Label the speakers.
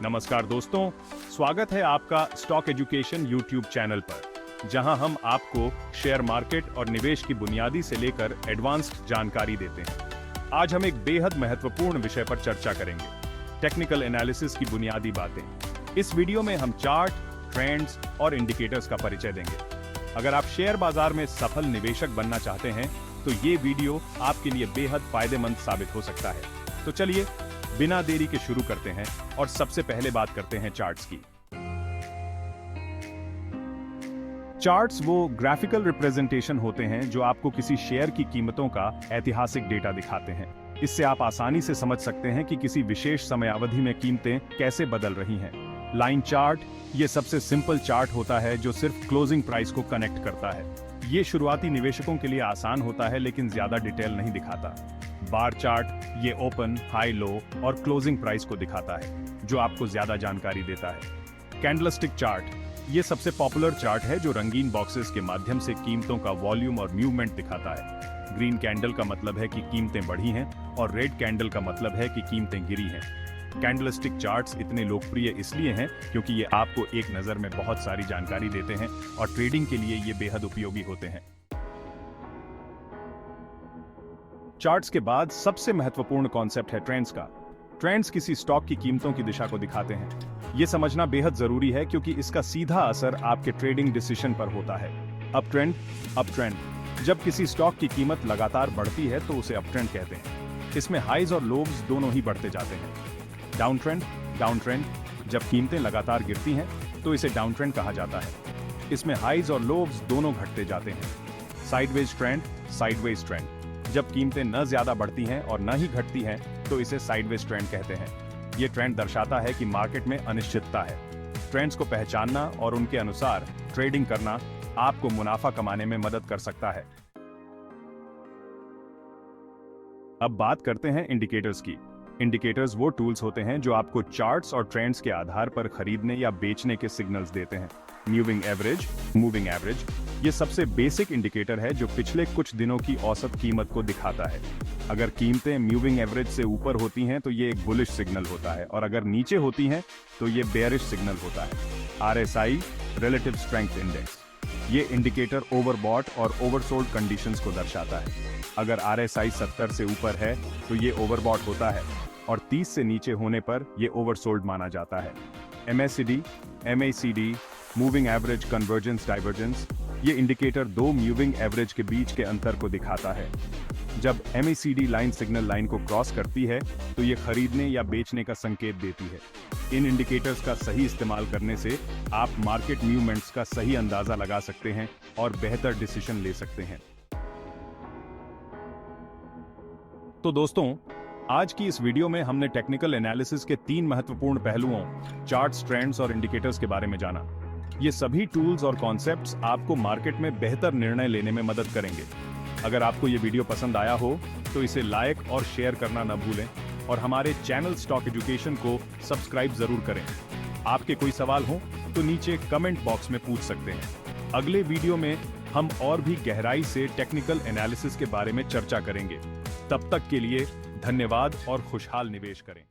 Speaker 1: नमस्कार दोस्तों, स्वागत है आपका स्टॉक एजुकेशन यूट्यूब चैनल पर, जहां हम आपको शेयर मार्केट और निवेश की बुनियादी से लेकर एडवांस्ड जानकारी देते हैं। आज हम एक बेहद महत्वपूर्ण विषय पर चर्चा करेंगे, टेक्निकल एनालिसिस की बुनियादी बातें। इस वीडियो में हम चार्ट, ट्रेंड्स और इंडिकेटर्स का परिचय देंगे। अगर आप शेयर बाजार में सफल निवेशक बनना चाहते हैं तो ये वीडियो आपके लिए बेहद फायदेमंद साबित हो सकता है। तो चलिए बिना देरी के शुरू करते हैं और सबसे पहले बात करते हैं चार्ट्स की। चार्ट्स वो ग्राफिकल रिप्रेजेंटेशन होते हैं जो आपको किसी शेयर की कीमतों का ऐतिहासिक डेटा दिखाते हैं। इससे आप आसानी से समझ सकते हैं कि किसी विशेष समयावधि में कीमतें कैसे बदल रही हैं। लाइन चार्ट ये सबसे सिंपल चार्ट होता है जो सिर्फ क्लोजिंग प्राइस को कनेक्ट करता है। ये शुरुआती निवेशकों के लिए आसान होता है लेकिन ज्यादा डिटेल नहीं दिखाता। बार चार्ट ये ओपन, हाई, लो और क्लोजिंग प्राइस को दिखाता है जो आपको ज्यादा जानकारी देता है। कैंडलस्टिक चार्ट ये सबसे पॉपुलर चार्ट है जो रंगीन बॉक्सेस के माध्यम से कीमतों का वॉल्यूम और मूवमेंट दिखाता है। ग्रीन कैंडल का मतलब है कि कीमतें बढ़ी हैं और रेड कैंडल का मतलब है कि कीमतें गिरी हैं। कैंडलस्टिक चार्ट्स इतने लोकप्रिय इसलिए हैं क्योंकि ये आपको एक नज़र में बहुत सारी जानकारी देते हैं और ट्रेडिंग के लिए ये बेहद उपयोगी होते हैं। चार्ट्स के बाद सबसे महत्वपूर्ण कॉन्सेप्ट है ट्रेंड्स का। ट्रेंड्स किसी स्टॉक की कीमतों की दिशा को दिखाते हैं। यह समझना बेहद जरूरी है क्योंकि इसका सीधा असर आपके ट्रेडिंग डिसीजन पर होता है। अप ट्रेंड जब किसी स्टॉक की कीमत लगातार बढ़ती है तो उसे अप ट्रेंड कहते हैं। इसमें हाइज और लोव्स दोनों ही बढ़ते जाते हैं। डाउन ट्रेंड जब कीमतें लगातार गिरती हैं तो इसे डाउन ट्रेंड कहा जाता है। इसमें हाइज और लोव्स दोनों घटते जाते हैं। साइडवेज ट्रेंड जब कीमतें न ज्यादा बढ़ती हैं और न ही घटती हैं तो इसे साइडवेज ट्रेंड कहते हैं। ये ट्रेंड दर्शाता है कि मार्केट में अनिश्चितता है। ट्रेंड्स को पहचानना और उनके अनुसार ट्रेडिंग करना आपको मुनाफा कमाने में मदद कर सकता है। अब बात करते हैं इंडिकेटर्स की। इंडिकेटर्स वो टूल्स होते हैं जो आपको चार्ट्स और ट्रेंड्स के आधार पर खरीदने या बेचने के सिग्नल्स देते हैं। मूविंग एवरेज ये सबसे बेसिक इंडिकेटर है जो पिछले कुछ दिनों की औसत कीमत को दिखाता है। अगर कीमतें मूविंग एवरेज से ऊपर होती हैं तो ये एक बुलिश सिग्नल होता है और अगर नीचे होती हैं तो ये बेयरिश सिग्नल होता है। RSI रिलेटिव स्ट्रेंथ इंडेक्स ये इंडिकेटर ओवरबॉट और ओवरसोल्ड कंडीशंस को दर्शाता है। अगर RSI 70 से ऊपर है तो ये ओवरबॉट होता है और 30 से नीचे होने पर ये ओवरसोल्ड माना जाता है। MACD moving average convergence divergence ये इंडिकेटर दो मूविंग एवरेज के बीच के अंतर को दिखाता है। जब MACD लाइन सिग्नल लाइन को क्रॉस करती है तो ये खरीदने या बेचने का संकेत देती है। इन इंडिकेटर्स का सही इस्तेमाल करने से आप मार्केट मूवमेंट्स का सही अंदाजा लगा सकते हैं और बेहतर डिसीजन ले सकते हैं। तो दोस्तों, आज की इस वीडियो में हमने टेक्निकल एनालिसिस के 3 महत्वपूर्ण पहलुओं चार्ट्स, ट्रेंड्स और इंडिकेटर्स के बारे में जाना। ये सभी टूल्स और कॉन्सेप्ट्स आपको मार्केट में बेहतर निर्णय लेने में मदद करेंगे। अगर आपको ये वीडियो पसंद आया हो तो इसे लाइक और शेयर करना न भूलें और हमारे चैनल स्टॉक एजुकेशन को सब्सक्राइब जरूर करें। आपके कोई सवाल हो तो नीचे कमेंट बॉक्स में पूछ सकते हैं। अगले वीडियो में हम और भी गहराई से टेक्निकल एनालिसिस के बारे में चर्चा करेंगे। तब तक के लिए धन्यवाद और खुशहाल निवेश करें।